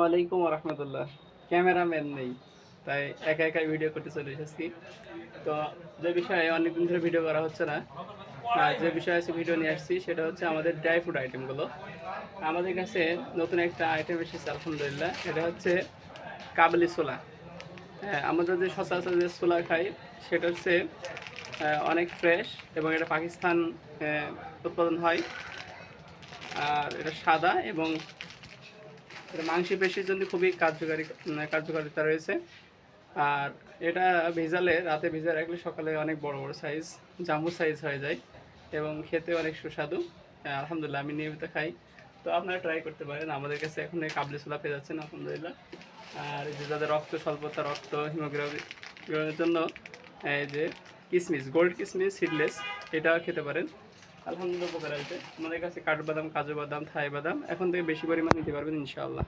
আলাইকুম রহমতুল্লাহ। ক্যামেরাম্যান নেই, তাই একা একা ভিডিও করতে চলে এসেছি। তো যে বিষয়ে অনেকদিন ধরে ভিডিও করা হচ্ছে না, যে বিষয়ে আছে ভিডিও নিয়ে আসছি সেটা হচ্ছে আমাদের ড্রাই ফ্রুট আইটেমগুলো। আমাদের কাছে নতুন একটা আইটেম এসেছে আলহামদুলিল্লাহ, এটা হচ্ছে কাবলি ছোলা। হ্যাঁ, আমাদের যে সচরাচর যে ছোলা খাই সেটা হচ্ছে অনেক ফ্রেশ, এবং এটা পাকিস্তান উৎপাদন হয়। আর এটা সাদা, এবং এটা মাংসপেশির জন্য খুবই কার্যকারিতা রয়েছে। আর এটা ভেজালে, রাতে ভেজে রাখলে সকালে অনেক বড় বড় সাইজ, জাম্বো সাইজ হয়ে যায়, এবং খেতে অনেক সুস্বাদু। আলহামদুলিল্লাহ আমি নিয়মিত খাই। তো আপনারা ট্রাই করতে পারেন। আমাদের কাছে এখন এই কাবলি ছোলা পেয়ে যাচ্ছেন আলহামদুলিল্লাহ। আর এই যে যাদের রক্ত স্বল্পতা, রক্ত হিমোগ্লোবিনের জন্য এই যে কিসমিস, গোল্ড কিসমিস সিডলেস, এটা খেতে পারেন। আলহামদুলিল্লাহ উপকার আছে। আমাদের কাছে কাঠবাদাম, কাজু বাদাম, থাই বাদাম এখন থেকে বেশি পরিমাণ নিতে পারবেন ইনশাআল্লাহ।